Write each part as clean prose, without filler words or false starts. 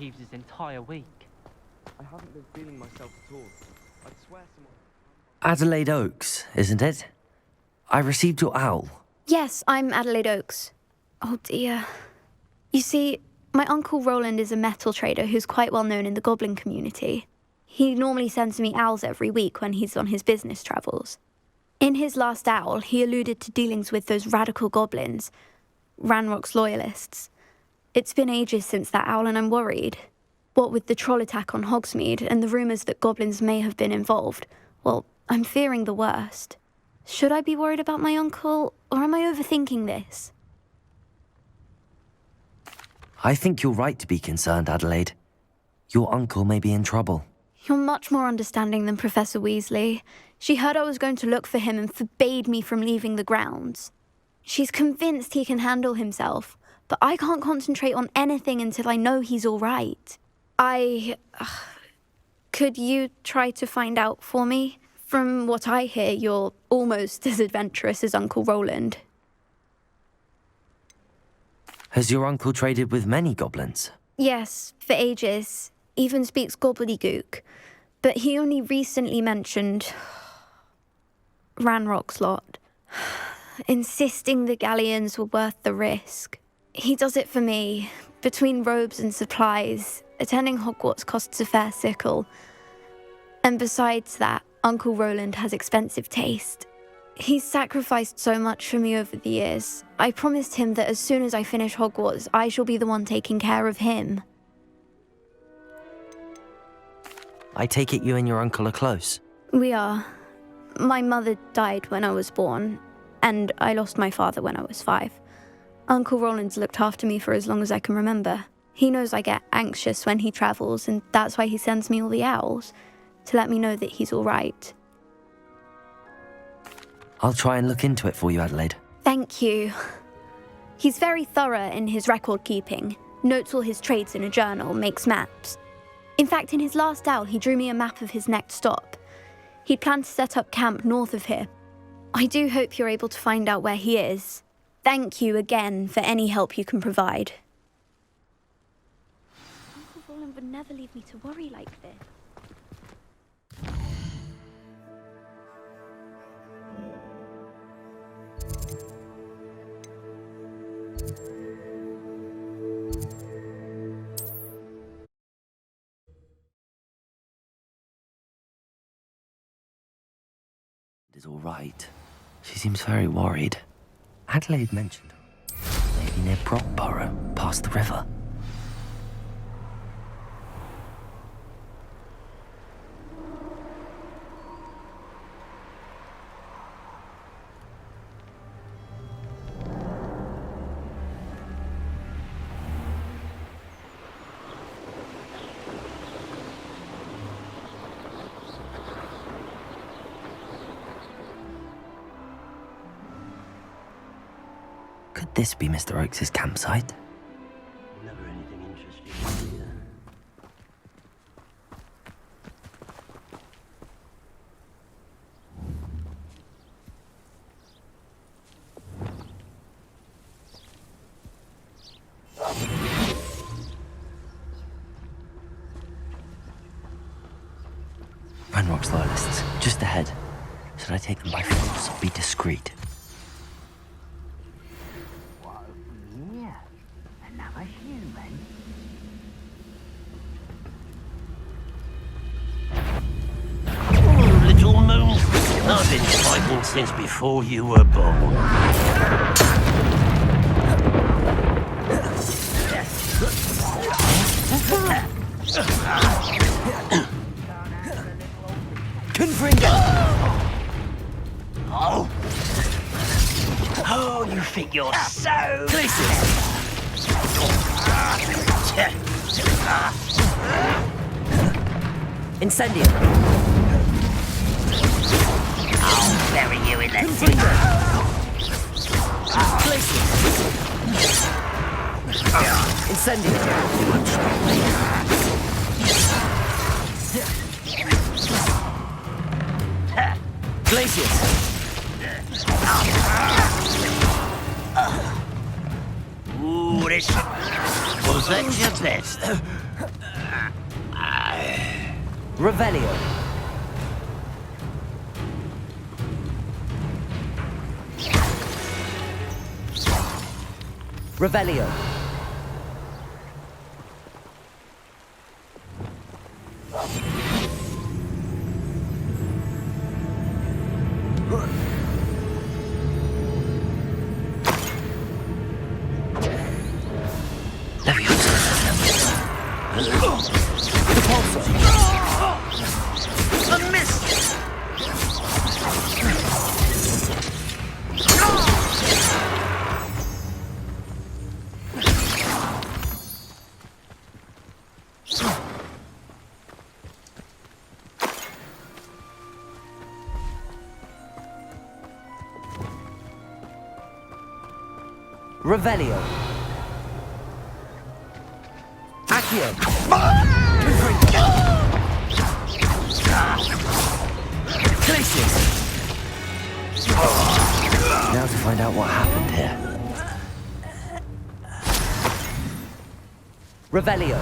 Peeves' entire week. I haven't been feeling myself at all. I'd swear someone... Adelaide Oakes, isn't it? I received your owl. Yes, I'm Adelaide Oakes. Oh dear. You see, my uncle Rowland is a metal trader who's quite well known in the goblin community. He normally sends me owls every week when he's on his business travels. In his last owl, he alluded to dealings with those radical goblins, Ranrock's loyalists. It's been ages since that owl and I'm worried. What with the troll attack on Hogsmeade and the rumours that goblins may have been involved, well, I'm fearing the worst. Should I be worried about my uncle, or am I overthinking this? I think you're right to be concerned, Adelaide. Your uncle may be in trouble. You're much more understanding than Professor Weasley. She heard I was going to look for him and forbade me from leaving the grounds. She's convinced he can handle himself, but I can't concentrate on anything until I know he's all right. Could you try to find out for me? From what I hear, you're almost as adventurous as Uncle Rowland. Has your uncle traded with many goblins? Yes, for ages. Even speaks gobbledygook. But he only recently mentioned Ranrock's lot, insisting the galleons were worth the risk. He does it for me. Between robes and supplies, attending Hogwarts costs a fair sickle. And besides that, Uncle Rowland has expensive taste. He's sacrificed so much for me over the years. I promised him that as soon as I finish Hogwarts, I shall be the one taking care of him. I take it you and your uncle are close. We are. My mother died when I was born, and I lost my father when I was 5. Uncle Rowland's looked after me for as long as I can remember. He knows I get anxious when he travels, and that's why he sends me all the owls, to let me know that he's all right. I'll try and look into it for you, Adelaide. Thank you. He's very thorough in his record keeping, notes all his trades in a journal, makes maps. In fact, in his last owl, he drew me a map of his next stop. He'd planned to set up camp north of here. I do hope you're able to find out where he is. Thank you again for any help you can provide. Uncle Rowland would never leave me to worry like this. Is all right. She seems very worried. Adelaide mentioned maybe near Brockborough, past the river. Could this be Mr. Oakes' campsite? Never anything interesting here. Ranrock's loyalists, just ahead. Should I take them by force or be discreet? I've been fighting since before you were born. Confringo! Oh! Oh, you think you're so... Incendio! I'll bury you in the sea. Incendio! Glacius! Ooh, this... Was that your best? Revelio. Revelio. Revelio. Accio. Glacius. Now to find out what happened here. Revelio.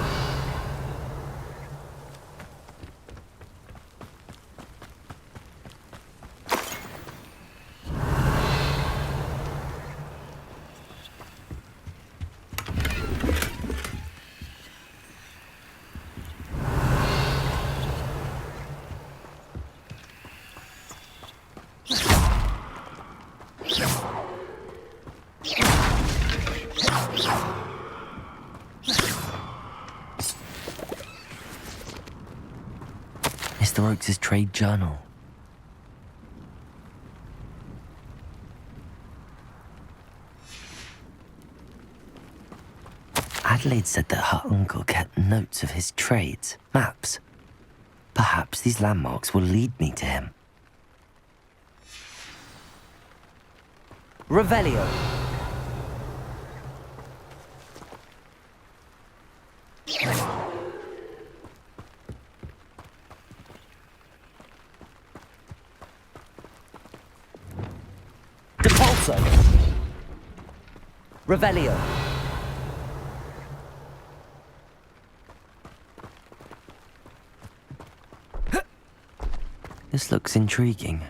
Mr. Oakes' trade journal. Adelaide said that her uncle kept notes of his trades, maps. Perhaps these landmarks will lead me to him. Revelio. Depulso. Revelio. This looks intriguing.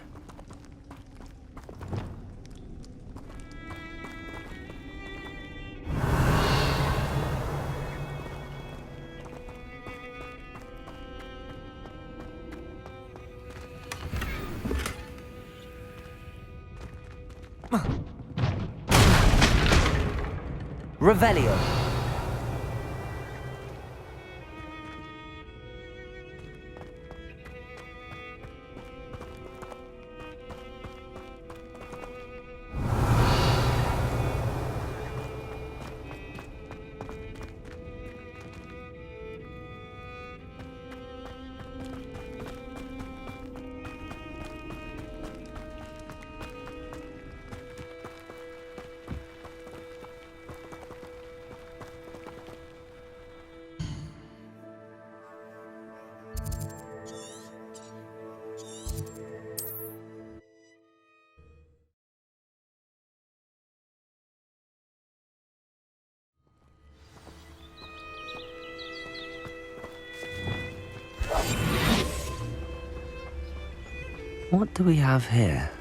Revelio. What do we have here?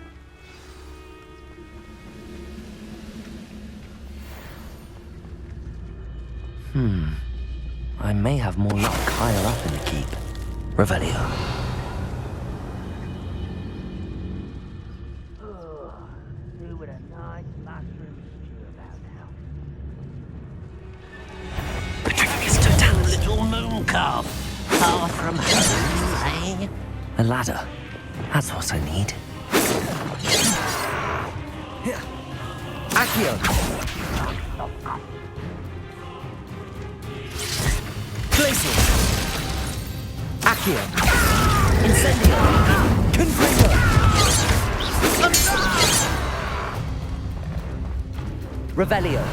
I may have more luck higher up in the keep. Revelio. See what a nice mushroom stew about now. Petrificus totalis. Little moon calf. Far from home, eh? A ladder. That's what I need. Accio. Glacial. Accio. Incendio. Confringo. Revelio.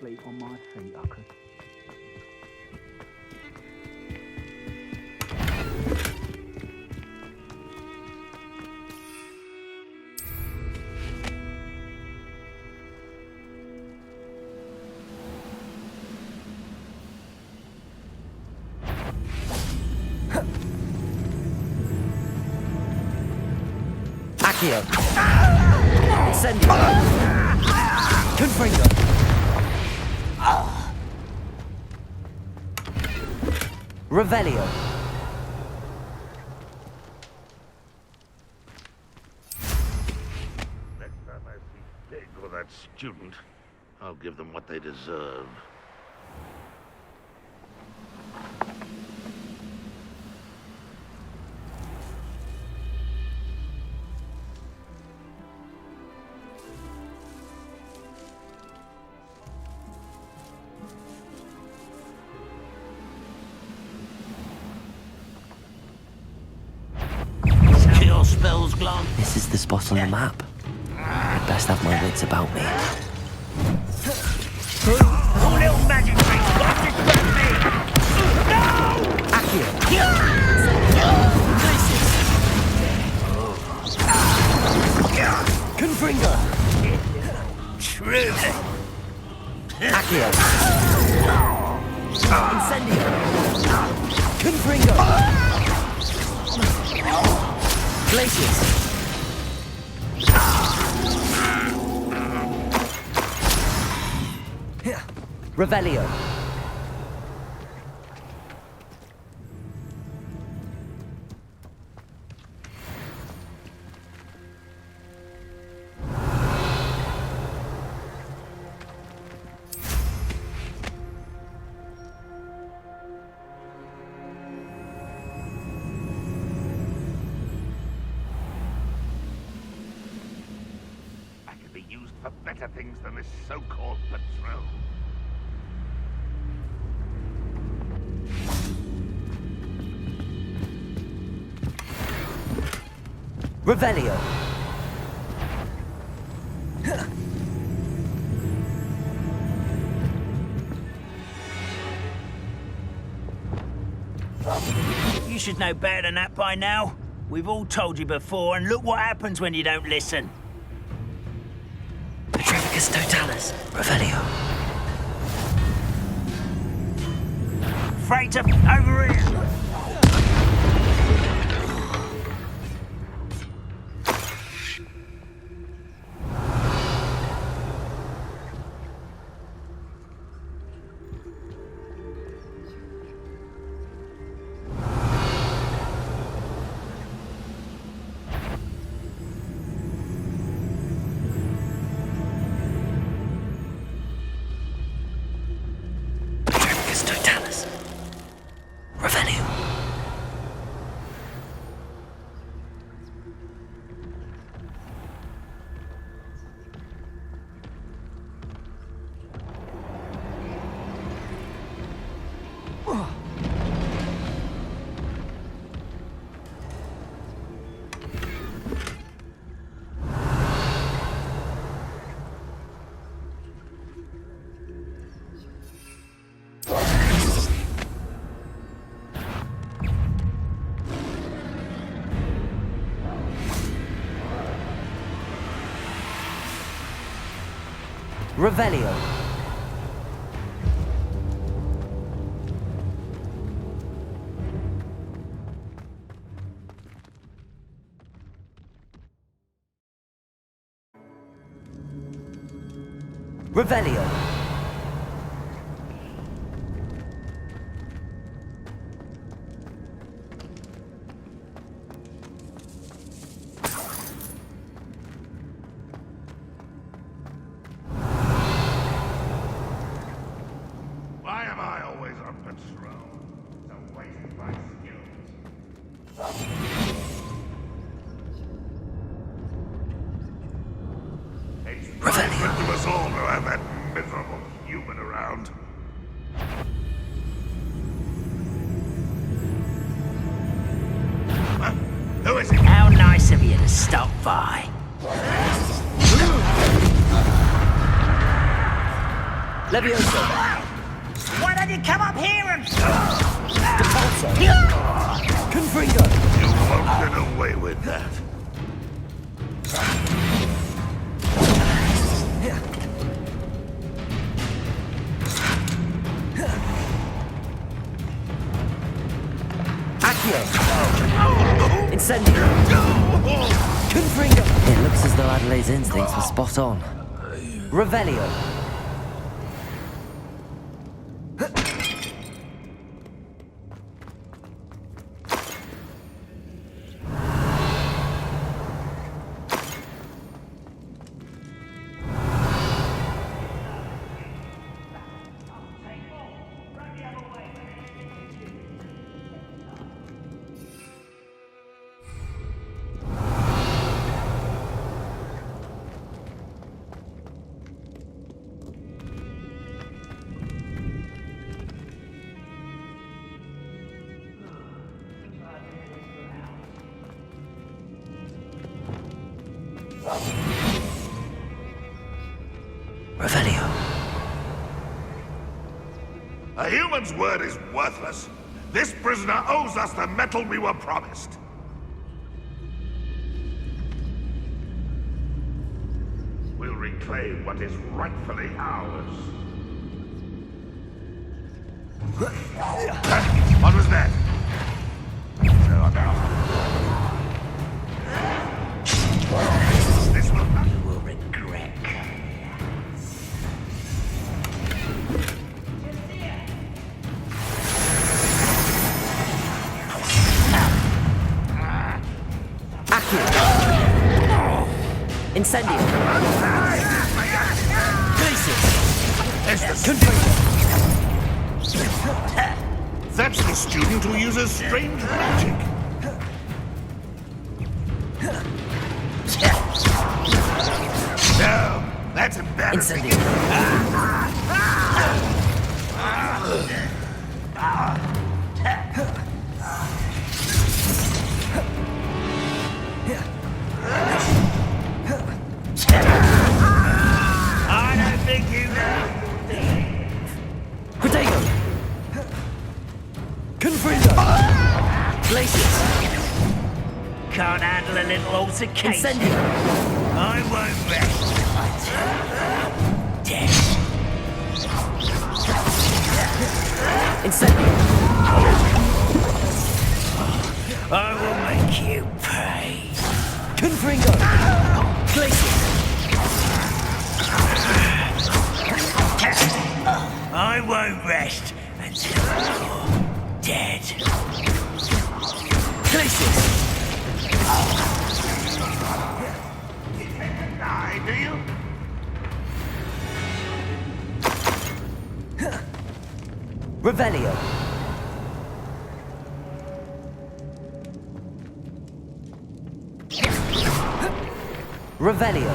Sleep on my feet, I could. Accio. Incendio. Confringo. Revelio. Next time I see Pig or that student, I'll give them what they deserve. Kill spells, Glon. This is the spot on the map. I'd best have my wits about me. Oh, little magic tricks, don't distract me! No! Accio. Confringo. Truly. Accio. Incendio. Confringo. Glacius. Revelio. I could be used for better things than this so-called patrol. Revelio. You should know better than that by now. We've all told you before, and look what happens when you don't listen. Petrificus totalis. Revelio. Freighter, over here! Petrificus totalis. Revelio. Revelio. Revelio. Why am I always on patrol? It's a waste of my skills. It's punishment to us all to have that miserable human around. Huh? Who is it? How nice of you to stop by. Levioso. Why don't you come up here and... Depulso. Confringo. You won't get away with that. Accio. Incendio. Confringo. though Adelaide's instincts were spot on. Revelio. Revelio. A human's word is worthless. This prisoner owes us the metal we were promised. We'll reclaim what is rightfully ours. What was that? No, this will not. You will regret. Incendio. That's the student who uses strange magic. No, that's embarrassing. Incendio. I don't think you know. Protego. Confringo. Glacius. Can't handle a little altercation. Incendio. I won't rest until you're dead. Incendio. I will make you pay. Confringo. Glacius. I won't rest until you're dead. Glacius. You intend to die, do you? Revelio. Revelio.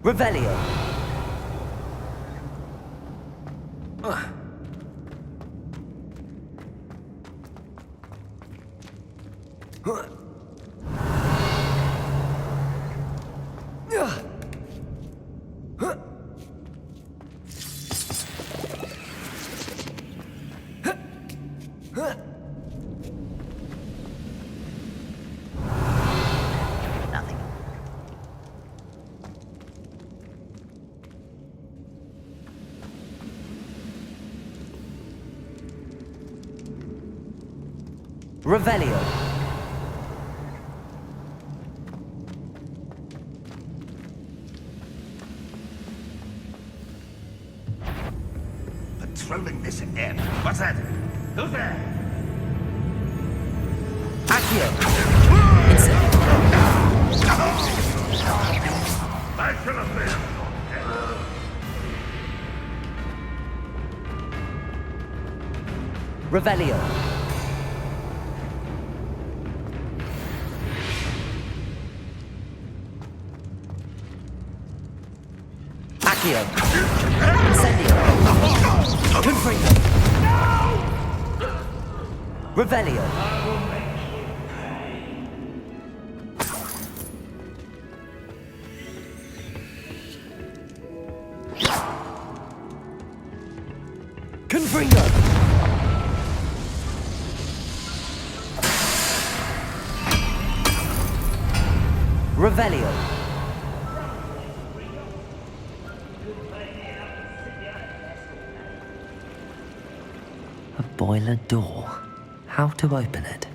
Revelio. Nothing. Revelio. Patrolling this inn. What's that? Who's there? Accio. Incendio. I should have been. Revelio. Accio. Incendio. Confringo. Revelio. Confringo. Revelio. A boiler door. How to open it?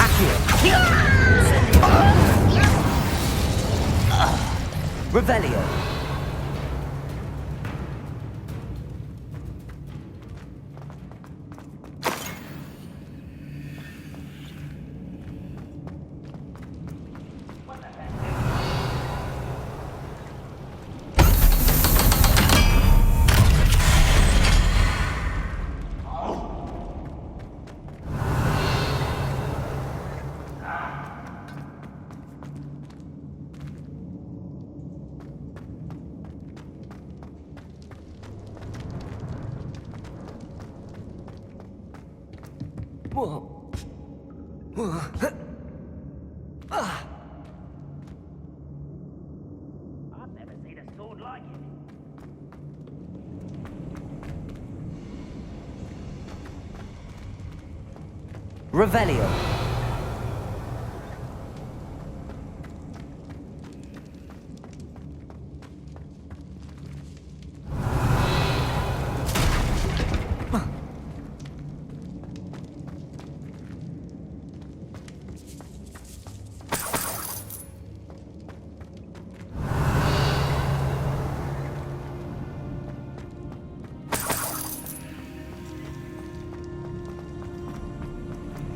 Accio. Revelio. I've never seen a sword like it. Revelio.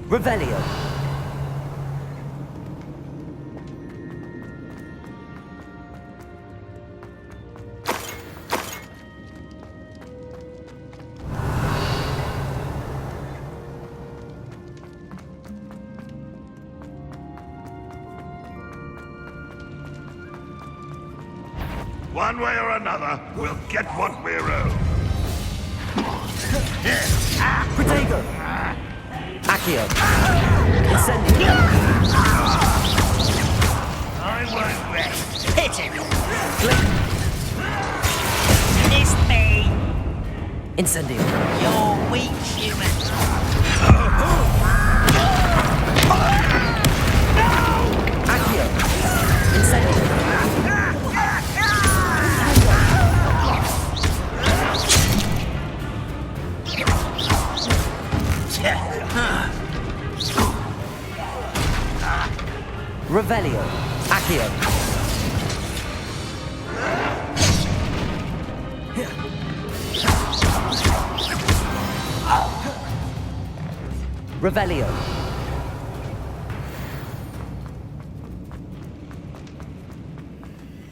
Revelio. One way or another, we'll get what we're owed. Protego. Accio. Incendio. I won't rest. Hit him. Click. Miss me. Incendio. You're weak, human. Accio. Incendio. Revelio. Accio. Revelio.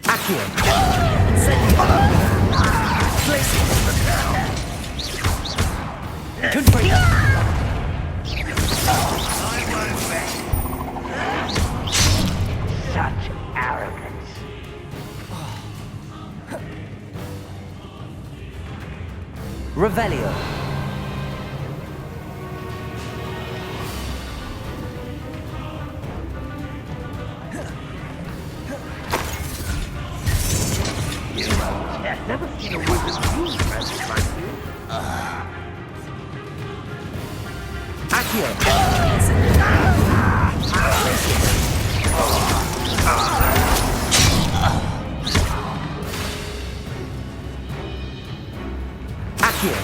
Accio. Incendio. Placing. Confringo. I won't rest. Revelio. Never seen a wizard use magic like this. Accio. Accio.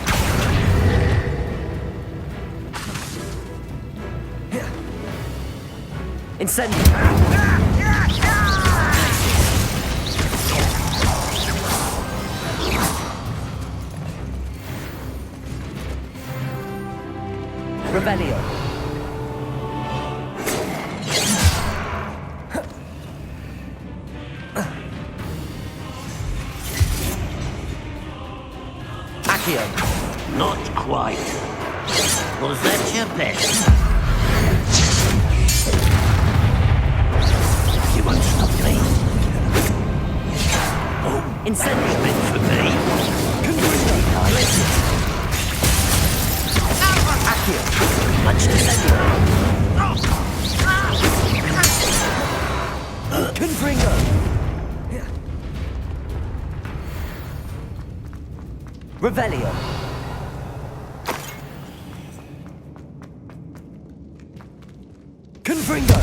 Incendio. Revelio. Accio. Not quite. Was that your best? You won't stop me. Oh, Incendio. meant for me. Accio. Much Incendio. Confringo. Revelio. Confringo.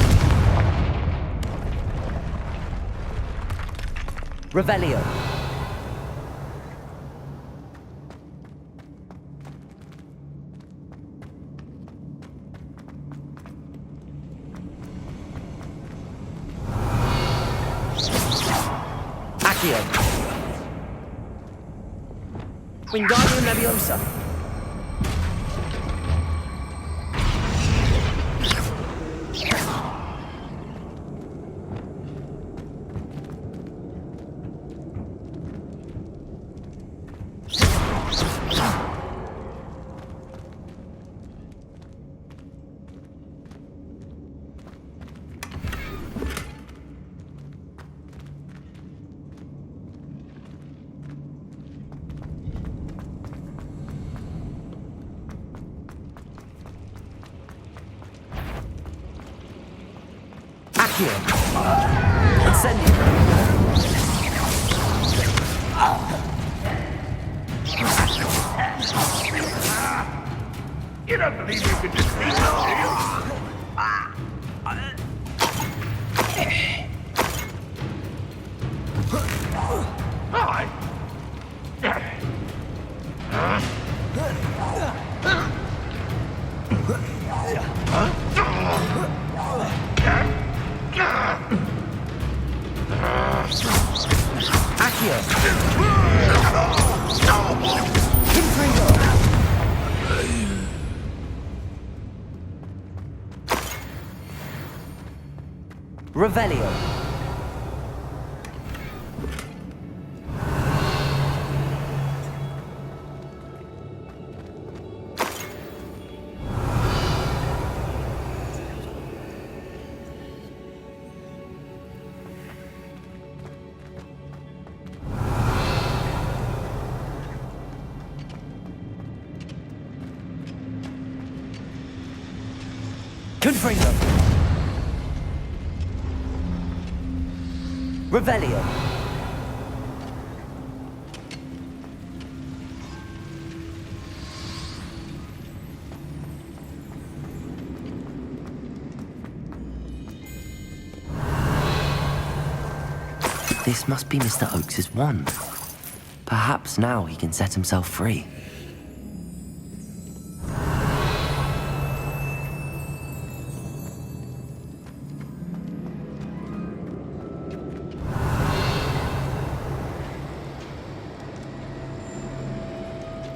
Revelio. Accio. Wingardium Leviosa. Accio. Incendio. You don't believe you could just beat them, do you? Hi. Accio. Confringo. Revelio. Confringo. Revelio. This must be Mr. Oakes's wand. Perhaps now he can set himself free.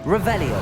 Revelio.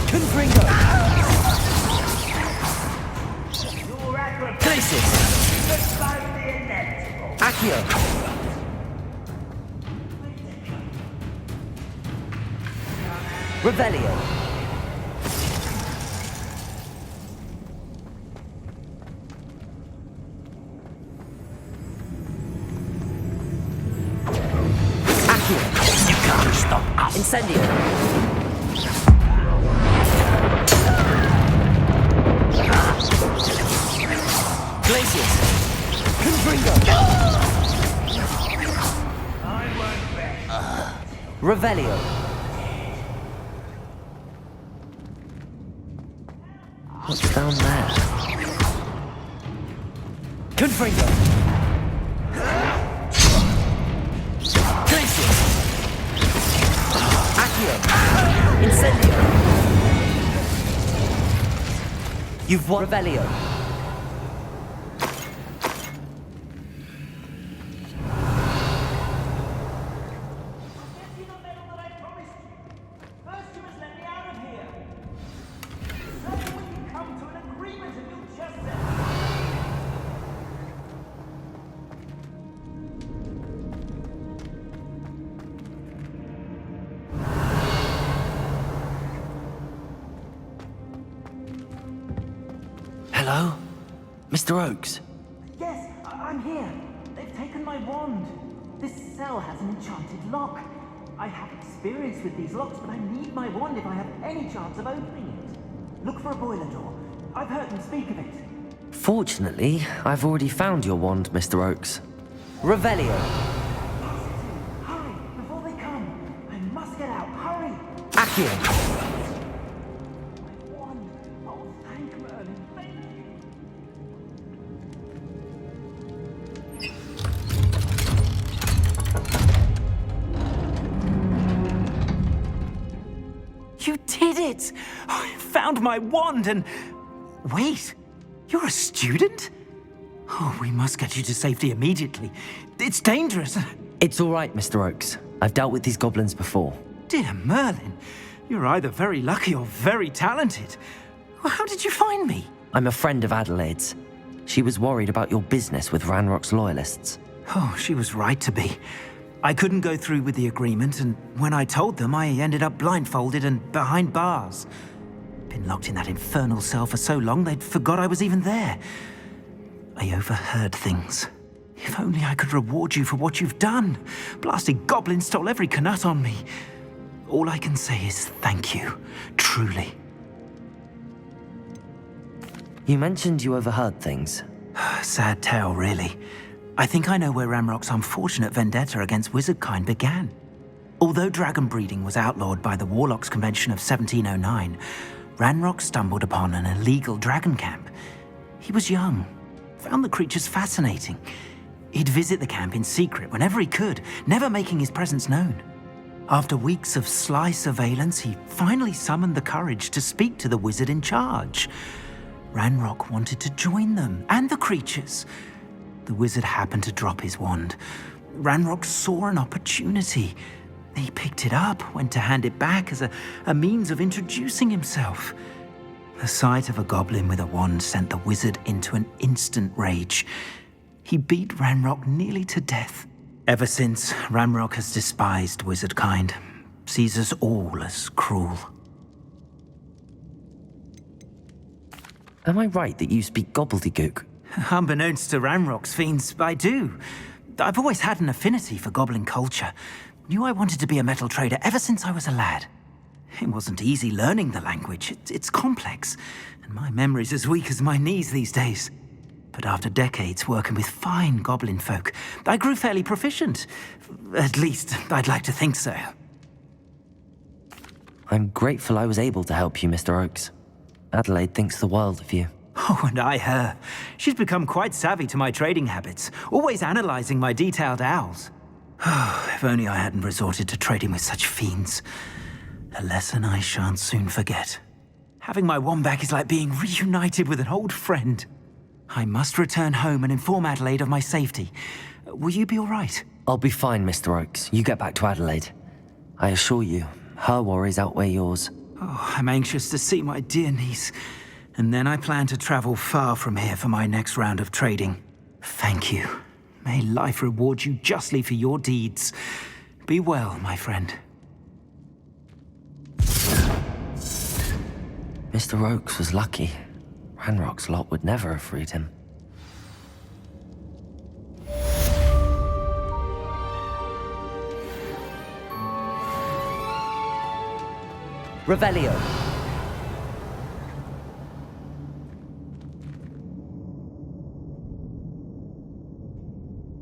Confringo! Glacis! Accio! Revelio! Accio! You can't stop us! Incendio! Glacius! Confringo! Revelio! What's down there? Confringo! Glacius! Accio! Incendio! You've won Revelio! Hello? Mr. Oakes? Yes, I'm here. They've taken my wand. This cell has an enchanted lock. I have experience with these locks, but I need my wand if I have any chance of opening it. Look for a boiler door. I've heard them speak of it. Fortunately, I've already found your wand, Mr. Oakes. Revelio! Hurry, before they come. I must get out. Hurry! Accio! My wand. Oh, thank Merlin. Thank you. You did it! I found my wand and... Wait, you're a student? Oh, we must get you to safety immediately. It's dangerous. It's all right, Mr. Oakes. I've dealt with these goblins before. Dear Merlin, you're either very lucky or very talented. Well, how did you find me? I'm a friend of Adelaide's. She was worried about your business with Ranrock's loyalists. Oh, she was right to be. I couldn't go through with the agreement, and when I told them, I ended up blindfolded and behind bars. Been locked in that infernal cell for so long, they'd forgot I was even there. I overheard things. If only I could reward you for what you've done. Blasted goblin stole every canut on me. All I can say is thank you, truly. You mentioned you overheard things. Sad tale, really. I think I know where Ranrock's unfortunate vendetta against wizardkind began. Although dragon breeding was outlawed by the Warlocks Convention of 1709, Ranrock stumbled upon an illegal dragon camp. He was young, found the creatures fascinating. He'd visit the camp in secret whenever he could, never making his presence known. After weeks of sly surveillance, he finally summoned the courage to speak to the wizard in charge. Ranrock wanted to join them, and the creatures. The wizard happened to drop his wand. Ranrock saw an opportunity. He picked it up, went to hand it back as a means of introducing himself. The sight of a goblin with a wand sent the wizard into an instant rage. He beat Ranrock nearly to death. Ever since, Ranrock has despised wizardkind, sees us all as cruel. Am I right that you speak gobbledygook? Unbeknownst to Ranrock's fiends, I do. I've always had an affinity for goblin culture. Knew I wanted to be a metal trader ever since I was a lad. It wasn't easy learning the language. It's complex, and my memory's as weak as my knees these days. But after decades working with fine goblin folk, I grew fairly proficient. At least, I'd like to think so. I'm grateful I was able to help you, Mr. Oakes. Adelaide thinks the world of you. Oh, and I her. She's become quite savvy to my trading habits, always analyzing my detailed owls. If only I hadn't resorted to trading with such fiends. A lesson I shan't soon forget. Having my wand back is like being reunited with an old friend. I must return home and inform Adelaide of my safety. Will you be all right? I'll be fine, Mr. Oakes. You get back to Adelaide. I assure you, her worries outweigh yours. Oh, I'm anxious to see my dear niece. And then I plan to travel far from here for my next round of trading. Thank you. May life reward you justly for your deeds. Be well, my friend. Mr. Oakes was lucky. Ranrock's lot would never have freed him. Revelio.